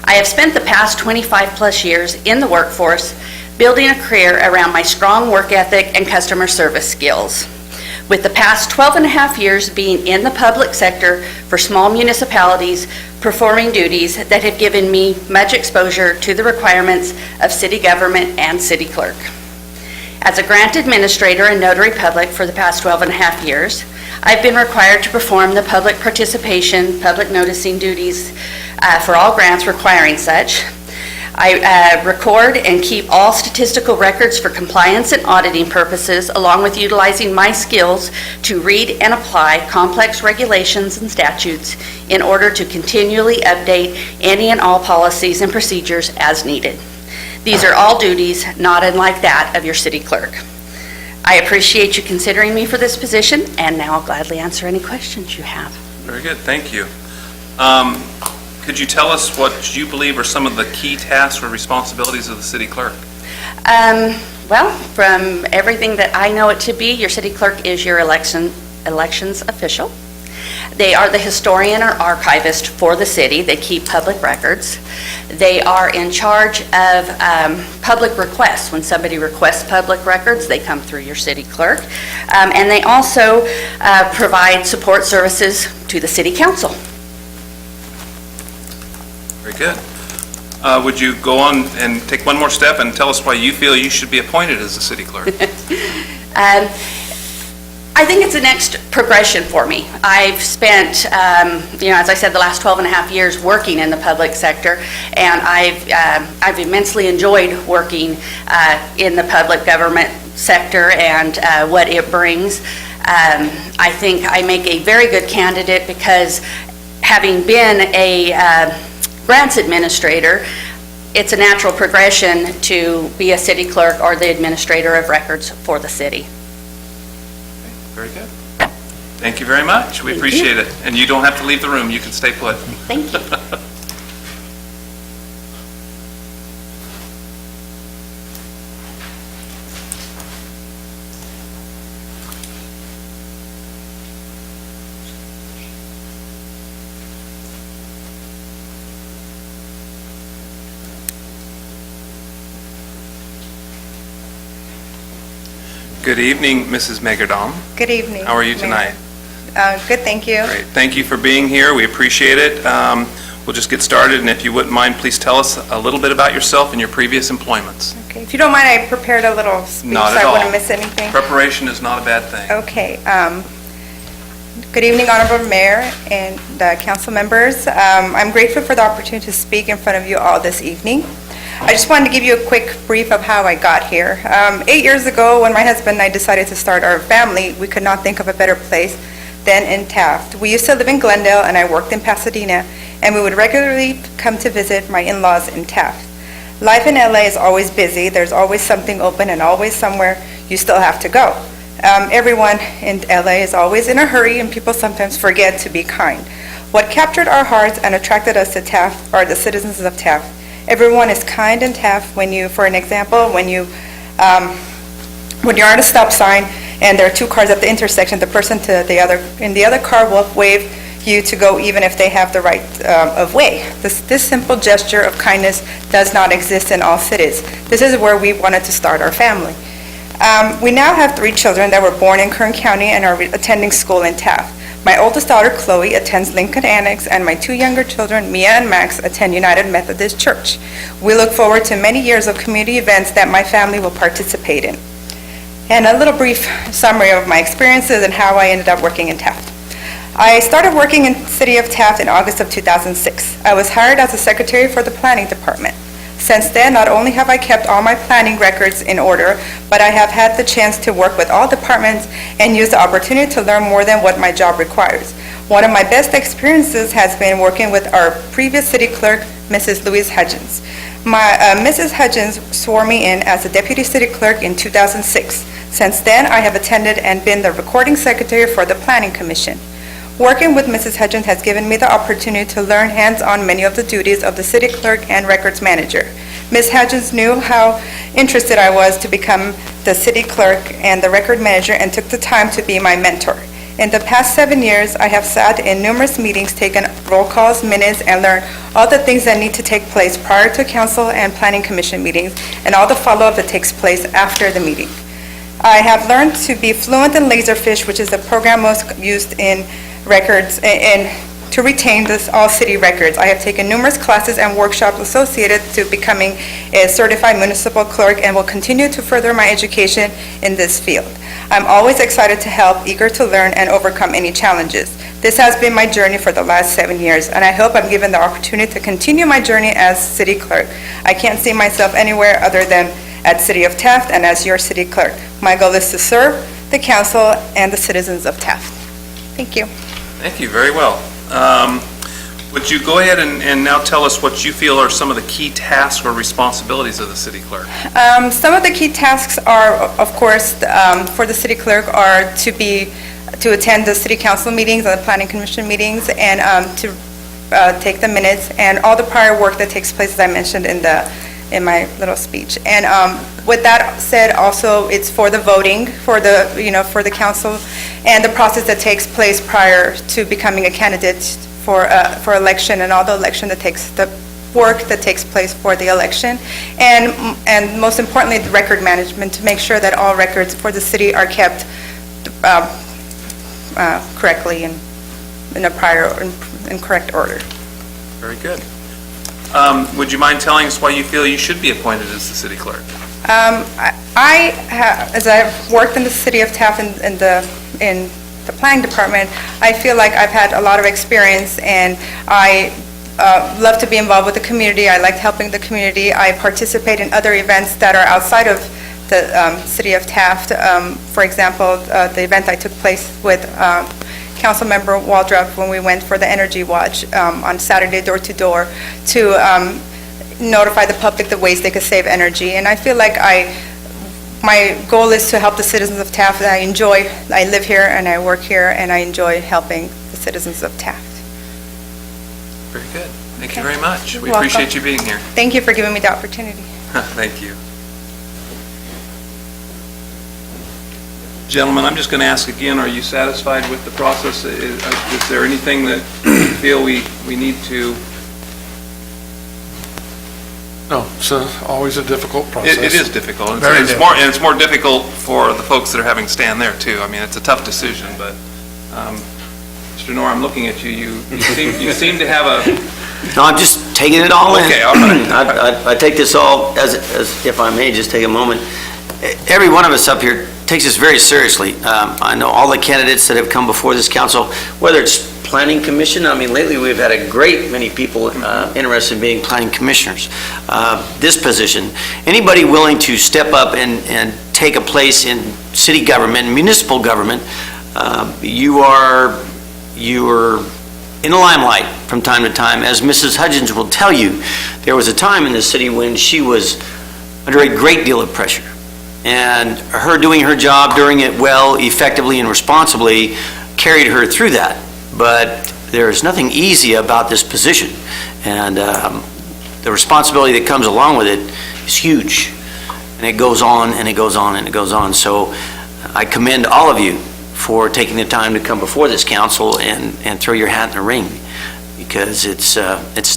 I have spent the past 25 plus years in the workforce, building a career around my strong work ethic and customer service skills. With the past 12 and a half years being in the public sector for small municipalities, performing duties that have given me much exposure to the requirements of city government and city clerk. As a grant administrator and notary public for the past 12 and a half years, I've been required to perform the public participation, public noticing duties for all grants requiring such. I record and keep all statistical records for compliance and auditing purposes, along with utilizing my skills to read and apply complex regulations and statutes in order to continually update any and all policies and procedures as needed. These are all duties not unlike that of your city clerk. I appreciate you considering me for this position, and now I'll gladly answer any questions you have. Very good, thank you. Could you tell us what you believe are some of the key tasks or responsibilities of the city clerk? Well, from everything that I know it to be, your city clerk is your elections official. They are the historian or archivist for the city. They keep public records. They are in charge of public requests. When somebody requests public records, they come through your city clerk. And they also provide support services to the city council. Very good. Would you go on and take one more step and tell us why you feel you should be appointed as the city clerk? I think it's the next progression for me. I've spent, as I said, the last 12 and a half years working in the public sector, and I've immensely enjoyed working in the public government sector and what it brings. I think I make a very good candidate because having been a grants administrator, it's a natural progression to be a city clerk or the administrator of records for the city. Very good. Thank you very much. We appreciate it. And you don't have to leave the room. You can stay put. Thank you. Good evening, Mrs. Megerdom. Good evening. How are you Mayor. tonight? Good, thank you. Great. Thank you for being here. We appreciate it. We'll just get started, and if you wouldn't mind, please tell us a little bit about yourself and your previous employments. Okay, if you don't mind, I prepared a little speech Not so at I all. wouldn't miss anything. Preparation is not a bad thing. Okay. Good evening, Honorable Mayor and council members. I'm grateful for the opportunity to speak in front of you all this evening. I just wanted to give you a quick brief of how I got here. 8 years ago, when my husband and I decided to start our family, we could not think of a better place than in Taft. We used to live in Glendale, and I worked in Pasadena, and we would regularly come to visit my in-laws in Taft. Life in LA is always busy. There's always something open and always somewhere you still have to go. Everyone in LA is always in a hurry, and people sometimes forget to be kind. What captured our hearts and attracted us to Taft are the citizens of Taft. Everyone is kind in Taft. When you, for an example, when you're at a stop sign and there are two cars at the intersection, the person in the other car will wave you to go even if they have the right of way. This simple gesture of kindness does not exist in all cities. This is where we wanted to start our family. We now have 3 children that were born in Kern County and are attending school in Taft. My oldest daughter, Chloe, attends Lincoln Annex, and my 2 younger children, Mia and Max, attend United Methodist Church. We look forward to many years of community events that my family will participate in. And a little brief summary of my experiences and how I ended up working in Taft. I started working in the city of Taft in August of 2006. I was hired as a secretary for the planning department. Since then, not only have I kept all my planning records in order, but I have had the chance to work with all departments and use the opportunity to learn more than what my job requires. One of my best experiences has been working with our previous city clerk, Mrs. Louise Hudgens. Mrs. Hudgens swore me in as a deputy city clerk in 2006. Since then, I have attended and been the recording secretary for the Planning Commission. Working with Mrs. Hudgens has given me the opportunity to learn hands-on many of the duties of the city clerk and records manager. Ms. Hudgens knew how interested I was to become the city clerk and the record manager and took the time to be my mentor. In the past 7 years, I have sat in numerous meetings, taken roll calls, minutes, and learned all the things that need to take place prior to council and planning commission meetings and all the follow-up that takes place after the meeting. I have learned to be fluent in Laserfish, which is the program most used in records and to retain all city records. I have taken numerous classes and workshops associated to becoming a certified municipal clerk and will continue to further my education in this field. I'm always excited to help, eager to learn and overcome any challenges. This has been my journey for the last 7 years, and I hope I'm given the opportunity to continue my journey as city clerk. I can't see myself anywhere other than at City of Taft and as your city clerk. My goal is to serve the council and the citizens of Taft. Thank you. Thank you, very well. Would you go ahead and now tell us what you feel are some of the key tasks or responsibilities of the city clerk? Some of the key tasks are, of course, for the city clerk are to attend the city council meetings and the planning commission meetings, and to take the minutes and all the prior work that takes place, as I mentioned in my little speech. And with that said, also, it's for the voting, for the council, and the process that takes place prior to becoming a candidate for election, and all the work that takes place for the election, and most importantly, the record management, to make sure that all records for the city are kept correctly and in a in correct order. Very good. Would you mind telling us why you feel you should be appointed as the city clerk? As I've worked in the city of Taft in the planning department, I feel like I've had a lot of experience, and I love to be involved with the community. I like helping the community. I participate in other events that are outside of the city of Taft. For example, the event I took place with Councilmember Waldrop when we went for the Energy Watch on Saturday, door-to-door, to notify the public the ways they could save energy. And I feel like my goal is to help the citizens of Taft. I live here and I work here, and I enjoy helping the citizens of Taft. Very good. Thank you very much. We welcome. appreciate you being here. Thank you for giving me the opportunity. Thank you. Gentlemen, I'm just going to ask again, are you satisfied with the process? Is there anything that you feel we need to? No, it's always a difficult process. It is difficult. Very It's more difficult for the folks that are having to stand there, too. I mean, it's a tough decision, but Mr. Knorr, I'm looking at you. You seem to have a... No, I'm just taking it all in. Okay, all right. I take this all, as if I may, just take a moment. Every one of us up here takes this very seriously. I know all the candidates that have come before this council, whether it's planning commission, I mean, lately we've had a great many people interested in being planning commissioners. This position, anybody willing to step up and take a place in city government, municipal government, you are in the limelight from time to time. As Mrs. Hudgens will tell you, there was a time in the city when she was under a great deal of pressure. And her doing her job, doing it well, effectively, and responsibly carried her through that. But there's nothing easy about this position. And the responsibility that comes along with it is huge. And it goes on, and it goes on, and it goes on. So I commend all of you for taking the time to come before this council and throw your hat in the ring, because it's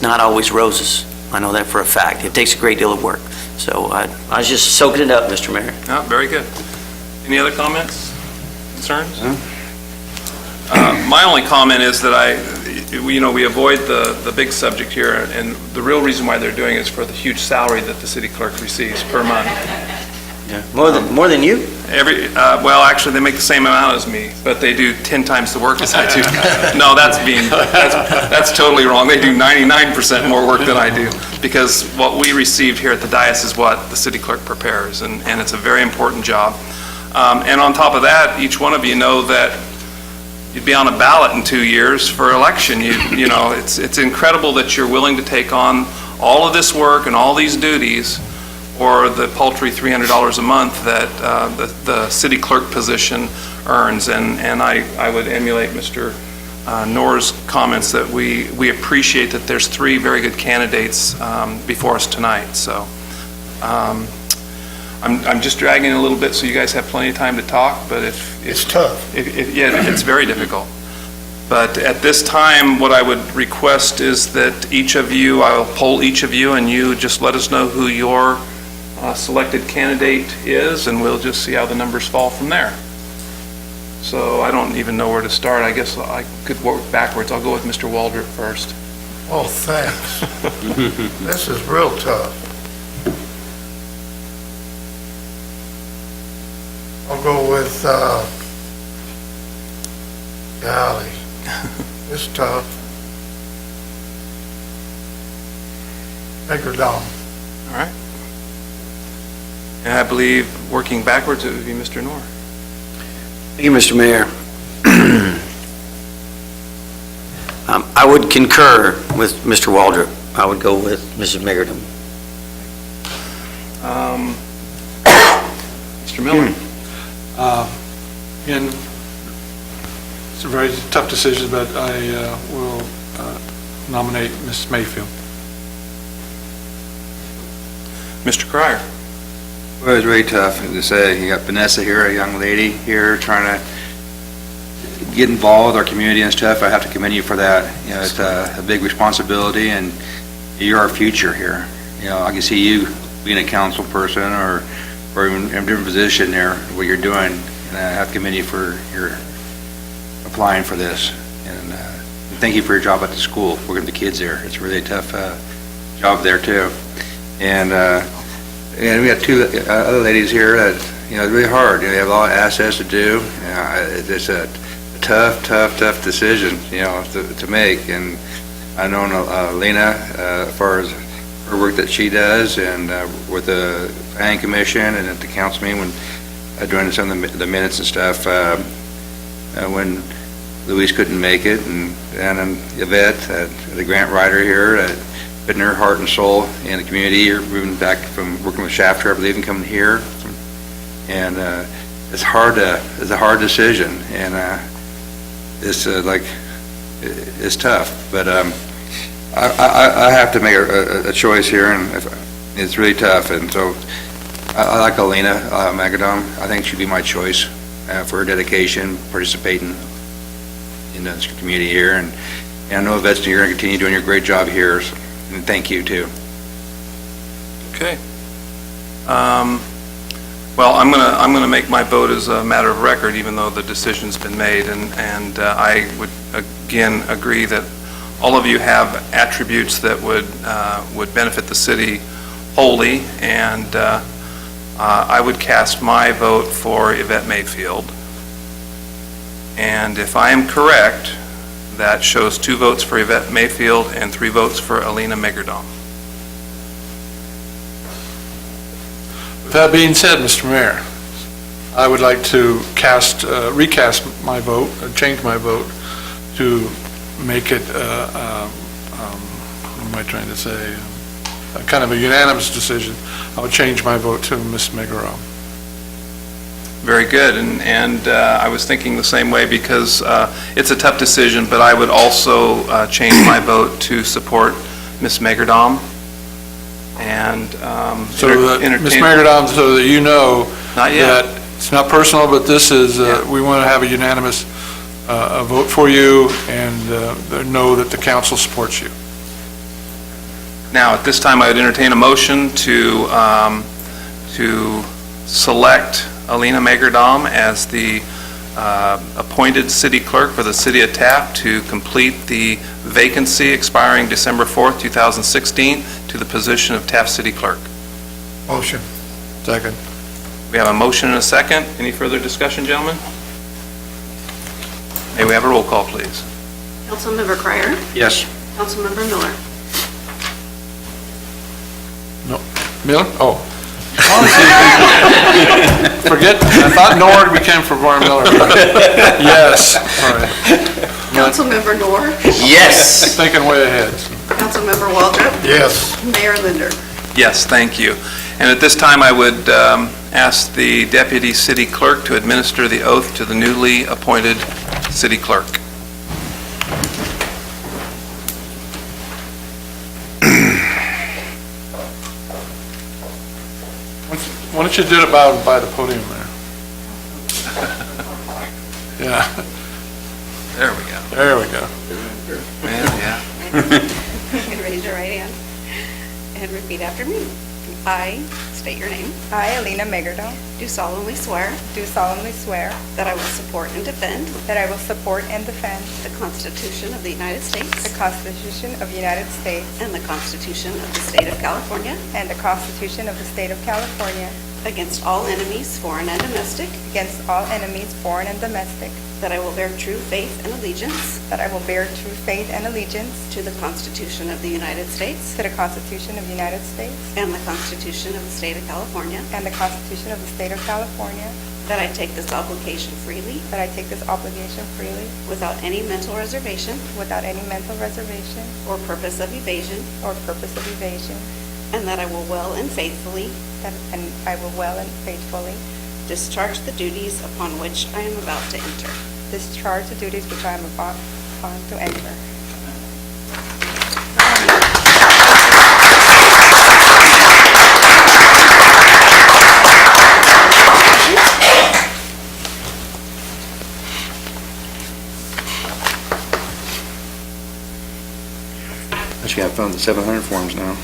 not always roses. I know that for a fact. It takes a great deal of work. So I was just soaking it up, Mr. Mayor. Oh, very good. Any other comments, concerns? My only comment is that we avoid the big subject here, and the real reason why they're doing it is for the huge salary that the city clerk receives per month. Yeah. More than you? Well, actually, they make the same amount as me, but they do 10 times the work as I do. No, that's totally wrong. They do 99% more work than I do, because what we received here at the dais is what the city clerk prepares, and it's a very important job. And on top of that, each one of you know that you'd be on a ballot in 2 years for election. You know, it's incredible that you're willing to take on all of this work and all these duties, or the paltry $300 a month that the city clerk position earns. And I would emulate Mr. Knorr's comments that we appreciate that there's 3 very good candidates before us tonight. So I'm just dragging it a little bit so you guys have plenty of time to talk, but It's tough. Yeah, it's very difficult. But at this time, what I would request is that I'll poll each of you, and you just let us know who your selected candidate is, and we'll just see how the numbers fall from there. So I don't even know where to start. I guess I could work backwards. I'll go with Mr. Waldrop first. Oh, thanks. This is real tough. I'll go with, golly, it's tough. Edgar Dahm. All right. And I believe, working backwards, it would be Mr. Knorr. Thank you, Mr. Mayor. I would concur with Mr. Waldrop. I would go with Mrs. Megerdum. Mr. Miller? Again, it's a very tough decision, but I will nominate Ms. Mayfield. Mr. Cryer? Well, it was really tough to say. You got Vanessa here, a young lady here, trying to get involved with our community and stuff. I have to commend you for that. You know, it's a big responsibility, and you're our future here. You know, I can see you being a council person or even in a different position there, what you're doing, and I have to commend you for your applying for this. And thank you for your job at the school, working with the kids there. It's a really tough job there, too. And we got two other ladies here that, you know, it's really hard. You know, they have a lot of assets to do. It's a tough decision, you know, to make. And I know Lena, as far as her work that she does, and with the planning commission and at the council meeting when doing some of the minutes and stuff, when Louise couldn't make it, and Yvette, the grant writer here, putting her heart and soul in the community. You're moving back from working with Shafter, I believe, and coming here. And it's a hard decision, and it's it's tough. But I have to make a choice here, and it's really tough. And so I like Alina Megerdum. I think she'd be my choice for her dedication, participating in the community here. And I know, Yvette, you're going to continue doing your great job here. So, and thank you, too. Okay. Well, I'm gonna make my vote as a matter of record, even though the decision's been made, and I would again agree that all of you have attributes that would benefit the city wholly, and I would cast my vote for Yvette Mayfield. And if I am correct, that shows 2 votes for Yvette Mayfield and 3 votes for Alina Megerdum. With that being said, Mr. Mayor, I would like to recast my vote, change my vote to make it, what am I trying to say, kind of a unanimous decision. I would change my vote to Ms. Megerdum. Very good, and I was thinking the same way because it's a tough decision, but I would also change my vote to support Ms. Megerdum. And so that Ms. Megerdum, so that you know that it's not personal, but this is we want to have a unanimous vote for you, and know that the council supports you. Now, at this time, I would entertain a motion to select Alina Megerdum as the appointed city clerk for the city of Taft to complete the vacancy expiring December 4th, 2016 to the position of Taft City Clerk. Motion. Second. We have a motion and a second. Any further discussion, gentlemen? May we have a roll call, please? Councilmember Cryer? Yes. Councilmember Miller? No. Miller? Oh. Forget, I thought Nord became for Warren Miller. Yes. All right. Councilmember Noor? Yes. Thinking way ahead. Councilmember Waldrop? Yes. Mayor Linder? Yes, thank you. And at this time, I would ask the Deputy City Clerk to administer the oath to the newly appointed City Clerk. Why don't you do it by the podium there? Yeah. There we go. There we go. Yeah. And raise your right hand and repeat after me. I state your name. I, Alina Megerdum, Do solemnly swear do solemnly swear that I will support and defend that I will support and defend the Constitution of the United States the Constitution of the United States and the Constitution of the State of California and the Constitution of the State of California against all enemies, foreign and domestic, against all enemies, foreign and domestic, that I will bear true faith and allegiance that I will bear true faith and allegiance to the Constitution of the United States to the Constitution of the United States and the Constitution of the State of California, and the Constitution of the State of California, that I take this obligation freely that I take this obligation freely without any mental reservation without any mental reservation or purpose of evasion, or purpose of evasion, and that I will well and faithfully and I will well and faithfully discharge the duties upon which I am about to enter. discharge the duties which I am upon to enter. I should have fun with the 700 forms now.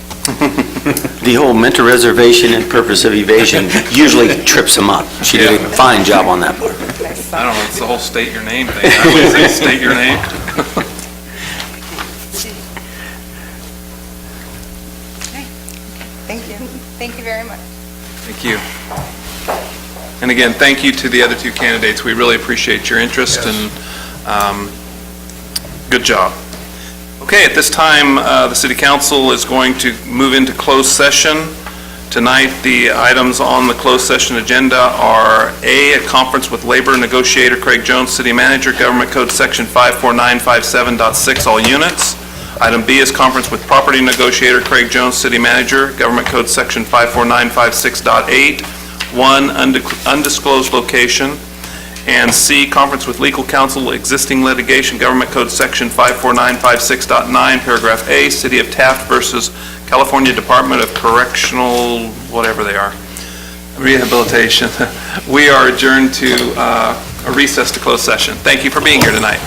The whole mental reservation and purpose of evasion usually trips them up. She did a fine job on that part. I don't know, it's the whole state your name thing. I would say state your name. Thank you. Thank you very much. Thank you. And again, thank you to the other two candidates. We really appreciate your interest and good job. Okay, at this time, the City Council is going to move into closed session. Tonight, the items on the closed session agenda are A, a conference with labor negotiator Craig Jones, City Manager, Government Code Section 54957.6, all units. Item B is conference with property negotiator Craig Jones, City Manager, Government Code Section 54956.8, one undisclosed location. And C, conference with legal counsel, existing litigation, Government Code Section 54956.9, paragraph A, City of Taft versus California Department of Correctional, whatever they are, Rehabilitation. We are adjourned to a recess to closed session. Thank you for being here tonight.